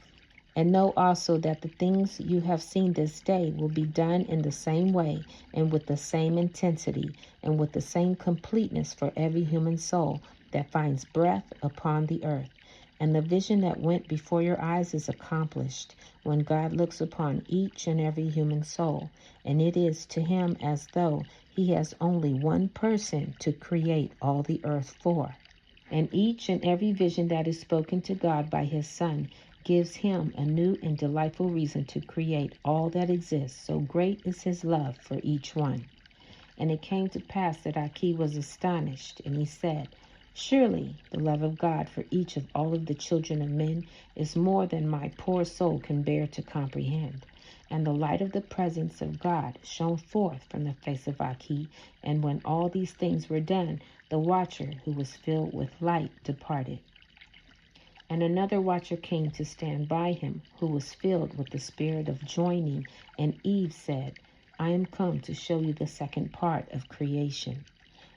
And know also that the things you have seen this day will be done in the same way and with the same intensity and with the same completeness for every human soul that finds breath upon the earth. And the vision that went before your eyes is accomplished when God looks upon each and every human soul, and it is to him as though he has only one person to create all the earth for. And each and every vision that is spoken to God by his Son gives him a new and delightful reason to create all that exists, so great is his love for each one. And it came to pass that Achee was astonished, and he said, Surely the love of God for each of all of the children of men is more than my poor soul can bear to comprehend. And the light of the presence of God shone forth from the face of Achee, and when all these things were done, the watcher who was filled with light departed. And another watcher came to stand by him, who was filled with the spirit of joining. And Eve said, I am come to show you the second part of creation.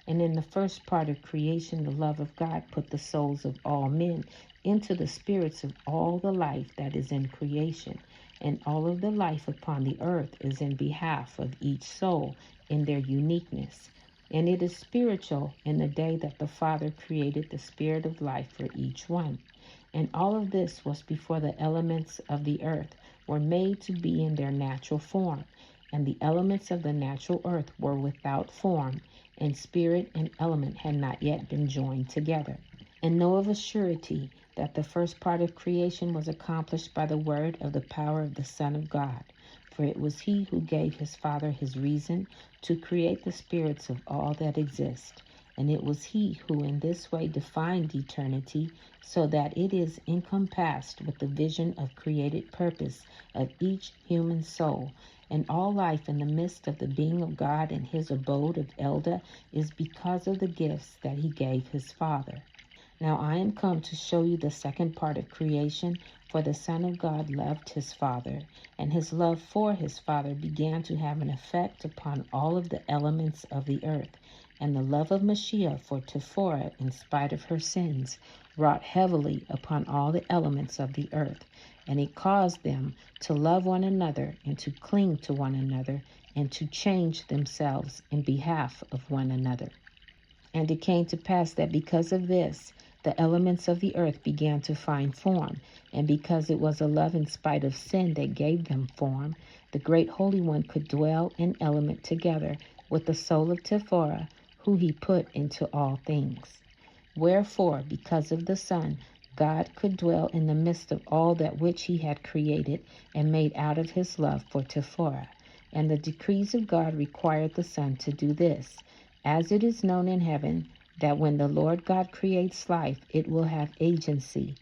And in the first part of creation, the love of God put the souls of all men into the spirits of all the life that is in creation. And all of the life upon the earth is in behalf of each soul in their uniqueness. And it is spiritual in the day that the Father created the spirit of life for each one. And all of this was before the elements of the earth were made to be in their natural form. and the elements of the natural earth were without form, and spirit and element had not yet been joined together. And know of a surety that the first part of creation was accomplished by the word of the power of the Son of God. For it was he who gave his Father his reason to create the spirits of all that exist. And it was he who in this way defined eternity, so that it is encompassed with the vision of created purpose of each human soul. And all life in the midst of the being of God and his abode of Elder is because of the gifts that he gave his Father. Now I am come to show you the second part of creation, for the Son of God loved his Father, and his love for his Father began to have an effect upon all of the elements of the earth. And the love of Mashiach for Tephora, in spite of her sins, wrought heavily upon all the elements of the earth, and it caused them to love one another and to cling to one another and to change themselves in behalf of one another. And it came to pass that because of this, the elements of the earth began to find form, and because it was a love in spite of sin that gave them form, the great Holy One could dwell in element together with the soul of Tephora, who he put into all things. Wherefore, because of the Son, God could dwell in the midst of all that which he had created and made out of his love for Tephora. And the decrees of God required the Son to do this, as it is known in heaven, that when the Lord God creates life, it will have agency,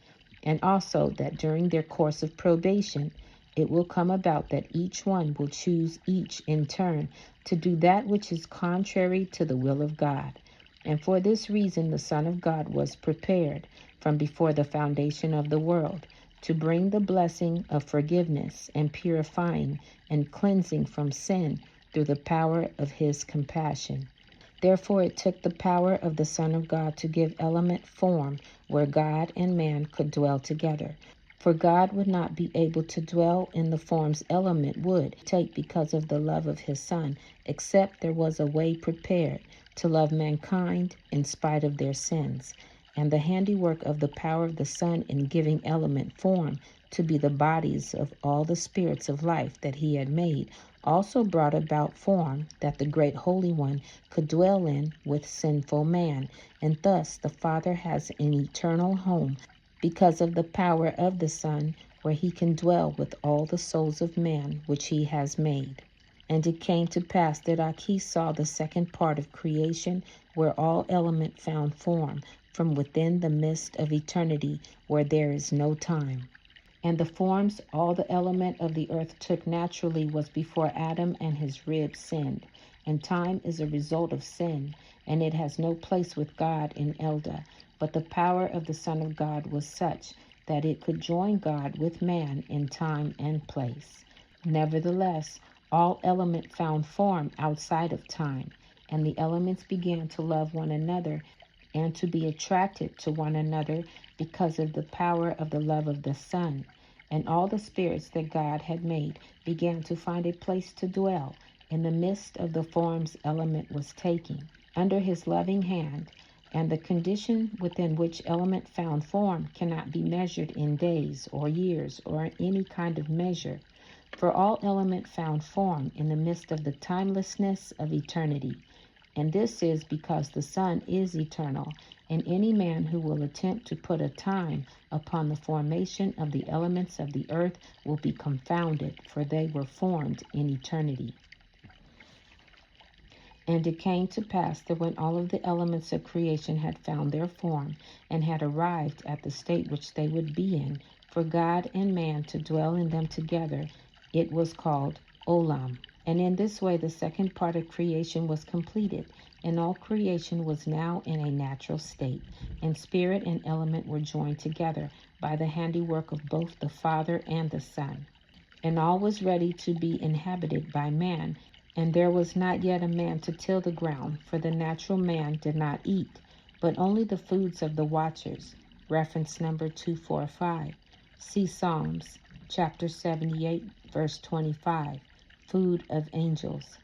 and also that during their course of probation, it will come about that each one will choose each in turn to do that which is contrary to the will of God. And for this reason the Son of God was prepared from before the foundation of the world to bring the blessing of forgiveness and purifying and cleansing from sin through the power of his compassion. Therefore it took the power of the Son of God to give element form where God and man could dwell together. For God would not be able to dwell in the forms element would take because of the love of his Son, except there was a way prepared to love mankind in spite of their sins. And the handiwork of the power of the Son in giving element form to be the bodies of all the spirits of life that he had made also brought about form that the great Holy One could dwell in with sinful man. And thus the Father has an eternal home because of the power of the Son, where he can dwell with all the souls of man which he has made. And it came to pass that Achee saw the second part of creation, where all element found form, from within the mist of eternity, where there is no time. And the forms all the element of the earth took naturally was before Adam and his rib sinned. And time is a result of sin, and it has no place with God in Elda. But the power of the Son of God was such that it could join God with man in time and place. Nevertheless, all element found form outside of time, and the elements began to love one another and to be attracted to one another because of the power of the love of the Son. And all the spirits that God had made began to find a place to dwell in the midst of the forms element was taking, under his loving hand. And the condition within which element found form cannot be measured in days or years or any kind of measure. For all element found form in the midst of the timelessness of eternity. And this is because the Son is eternal, and any man who will attempt to put a time upon the formation of the elements of the earth will be confounded, for they were formed in eternity. And it came to pass that when all of the elements of creation had found their form, and had arrived at the state which they would be in, for God and man to dwell in them together, it was called Olam. And in this way the second part of creation was completed, and all creation was now in a natural state, and spirit and element were joined together by the handiwork of both the Father and the Son. And all was ready to be inhabited by man, and there was not yet a man to till the ground, for the natural man did not eat, but only the foods of the watchers. Reference number 245. See Psalms, chapter 78, verse 25. Food of angels.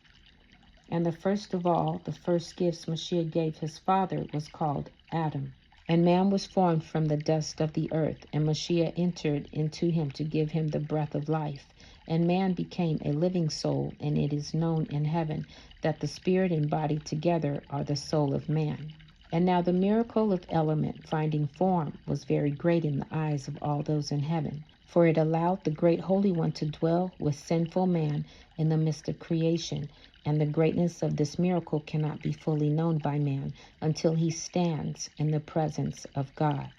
And the first of all, the first gifts Mashiach gave his Father was called Adam. And man was formed from the dust of the earth, and Mashiach entered into him to give him the breath of life. and man became a living soul, and it is known in heaven that the spirit and body together are the soul of man. And now the miracle of element finding form was very great in the eyes of all those in heaven, for it allowed the great Holy One to dwell with sinful man in the midst of creation, and the greatness of this miracle cannot be fully known by man until he stands in the presence of God.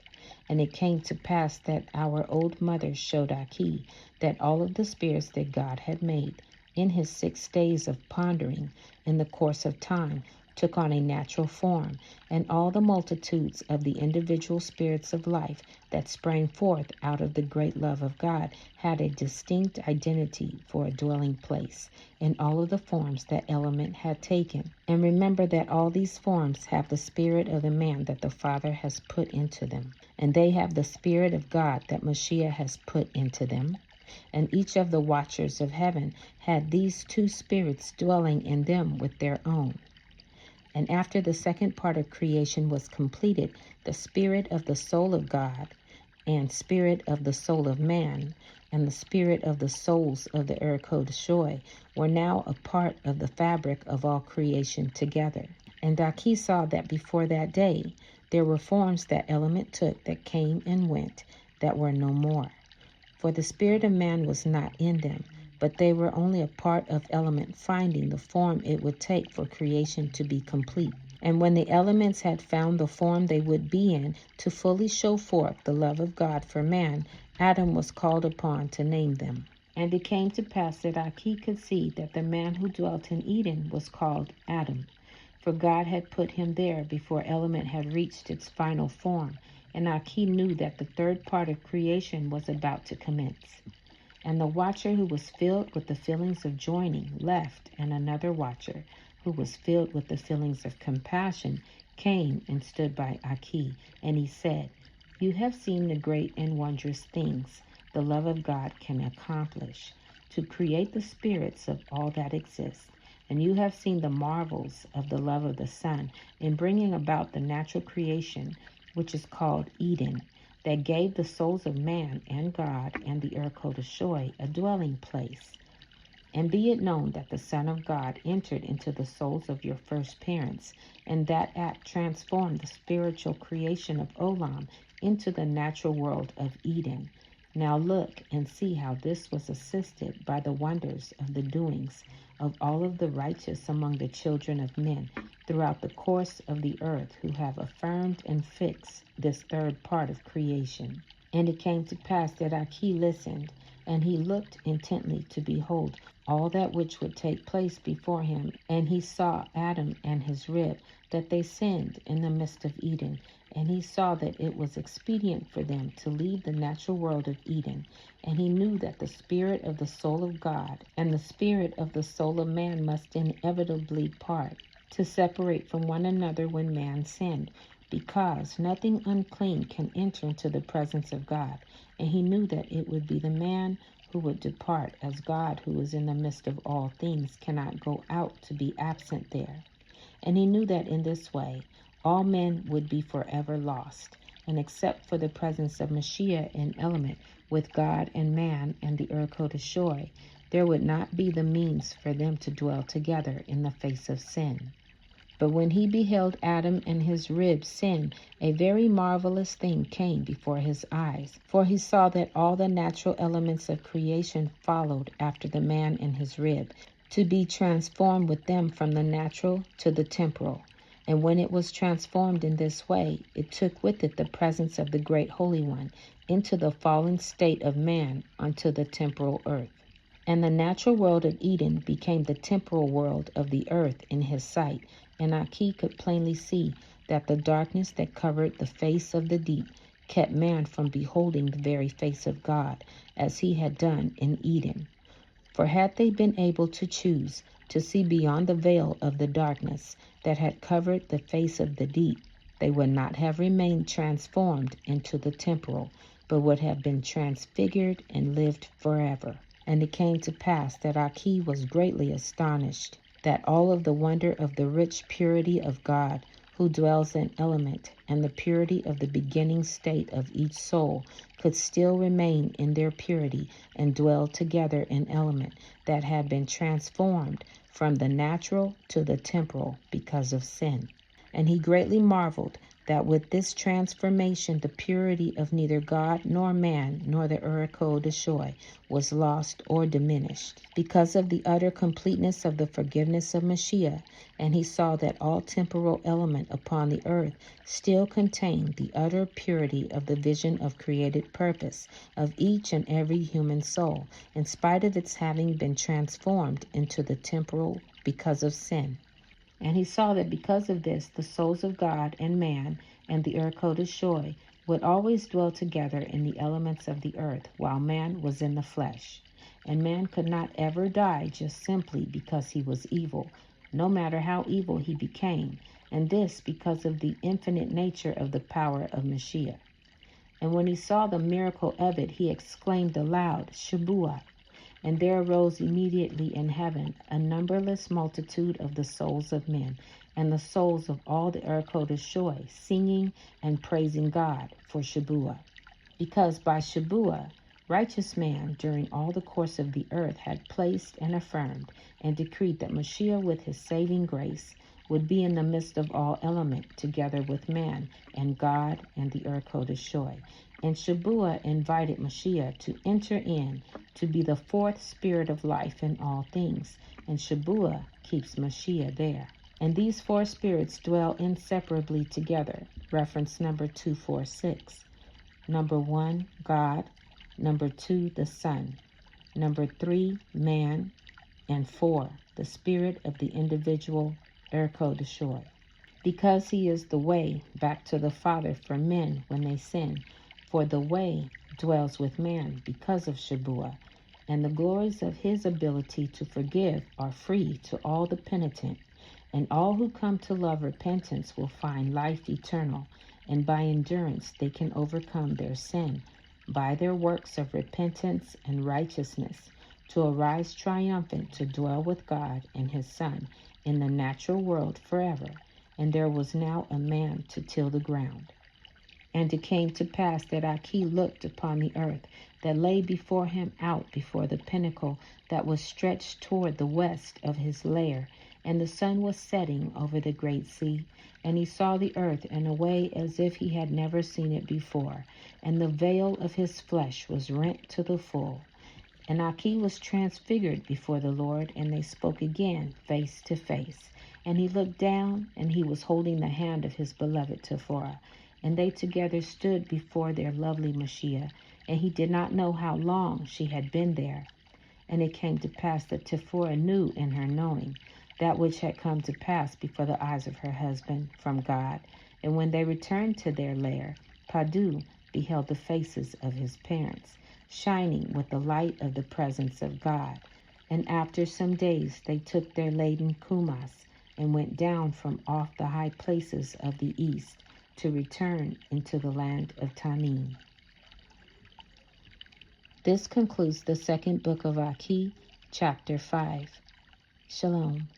And it came to pass that our old mother showed Achee that all of the spirits that God had made in his 6 days of pondering in the course of time took on a natural form, and all the multitudes of the individual spirits of life that sprang forth out of the great love of God had a distinct identity for a dwelling place in all of the forms that element had taken. And remember that all these forms have the spirit of the man that the Father has put into them, and they have the spirit of God that Mashiach has put into them. And each of the watchers of heaven had these 2 spirits dwelling in them with their own. And after the second part of creation was completed, the spirit of the soul of God, and spirit of the soul of man, and the spirit of the souls of the Yaatsekawad were now a part of the fabric of all creation together. And Achee saw that before that day, there were forms that element took that came and went, that were no more. For the spirit of man was not in them, but they were only a part of element finding the form it would take for creation to be complete. And when the elements had found the form they would be in to fully show forth the love of God for man, Adam was called upon to name them. And it came to pass that Achee could see that the man who dwelt in Eden was called Adam, for God had put him there before element had reached its final form, and Achee knew that the third part of creation was about to commence. And the watcher who was filled with the feelings of joining left, and another watcher who was filled with the feelings of compassion came and stood by Achee, and he said, "You have seen the great and wondrous things the love of God can accomplish to create the spirits of all that exists, and you have seen the marvels of the love of the Son in bringing about the natural creation, which is called Eden, that gave the souls of man and God and the Yaatsekawad a dwelling place. And be it known that the Son of God entered into the souls of your first parents, and that act transformed the spiritual creation of Olam into the natural world of Eden. Now look and see how this was assisted by the wonders of the doings of all of the righteous among the children of men throughout the course of the earth, who have affirmed and fixed this third part of creation." And it came to pass that Achee listened, and he looked intently to behold all that which would take place before him. And he saw Adam and his rib, that they sinned in the midst of Eden. And he saw that it was expedient for them to leave the natural world of Eden. And he knew that the spirit of the soul of God and the spirit of the soul of man must inevitably part, to separate from one another when man sinned, because nothing unclean can enter into the presence of God. And he knew that it would be the man who would depart, as God, who is in the midst of all things, cannot go out to be absent there. And he knew that in this way all men would be forever lost, and except for the presence of Mashiach in element with God and man and the Yaatsekawad, there would not be the means for them to dwell together in the face of sin. But when he beheld Adam and his rib sin, a very marvelous thing came before his eyes. For he saw that all the natural elements of creation followed after the man and his rib, to be transformed with them from the natural to the temporal. And when it was transformed in this way, it took with it the presence of the great Holy One into the fallen state of man unto the temporal earth. And the natural world of Eden became the temporal world of the earth in his sight. And Achee could plainly see that the darkness that covered the face of the deep kept man from beholding the very face of God, as he had done in Eden. For had they been able to choose to see beyond the veil of the darkness that had covered the face of the deep, they would not have remained transformed into the temporal, but would have been transfigured and lived forever. And it came to pass that Achee was greatly astonished, that all of the wonder of the rich purity of God, who dwells in element, and the purity of the beginning state of each soul could still remain in their purity and dwell together in element that had been transformed from the natural to the temporal because of sin. And he greatly marveled that with this transformation the purity of neither God nor man nor the Yaatsekawad was lost or diminished because of the utter completeness of the forgiveness of Mashiach. And he saw that all temporal element upon the earth still contained the utter purity of the vision of created purpose of each and every human soul, in spite of its having been transformed into the temporal because of sin. And he saw that because of this, the souls of God and man and the Yaatsekawad would always dwell together in the elements of the earth while man was in the flesh. And man could not ever die just simply because he was evil, no matter how evil he became, and this because of the infinite nature of the power of Mashiach. And when he saw the miracle of it, he exclaimed aloud, Shabuah. And there arose immediately in heaven a numberless multitude of the souls of men, and the souls of all the Yaatsekawad, singing and praising God for Shabuah. Because by Shabuah, righteous man during all the course of the earth had placed and affirmed and decreed that Mashiach with his saving grace would be in the midst of all element together with man and God and the Yaatsekawad. And Shabuah invited Mashiach to enter in to be the fourth spirit of life in all things, and Shabuah keeps Mashiach there. And these four spirits dwell inseparably together. Reference number 246. Number 1, God. Number 2, the Son. Number 3, man. And 4, the spirit of the individual Yaatsekawad. Because he is the way back to the Father for men when they sin, for the way dwells with man because of Shabuah, and the glories of his ability to forgive are free to all the penitent, and all who come to love repentance will find life eternal, and by endurance they can overcome their sin by their works of repentance and righteousness, to arise triumphant to dwell with God and his Son in the natural world forever. And there was now a man to till the ground. And it came to pass that Achee looked upon the earth that lay before him out before the pinnacle that was stretched toward the west of his lair, and the sun was setting over the great sea. And he saw the earth in a way as if he had never seen it before, and the veil of his flesh was rent to the full. And Achee was transfigured before the Lord, and they spoke again face to face. And he looked down, and he was holding the hand of his beloved Tephorah. And they together stood before their lovely Mashiach, and he did not know how long she had been there. And it came to pass that Tephorah knew in her knowing that which had come to pass before the eyes of her husband from God. And when they returned to their lair, Padu beheld the faces of his parents, shining with the light of the presence of God. And after some days they took their laden kumas, and went down from off the high places of the east, to return into the land of Tanim. This concludes the second book of Achee, chapter 5. Shalom.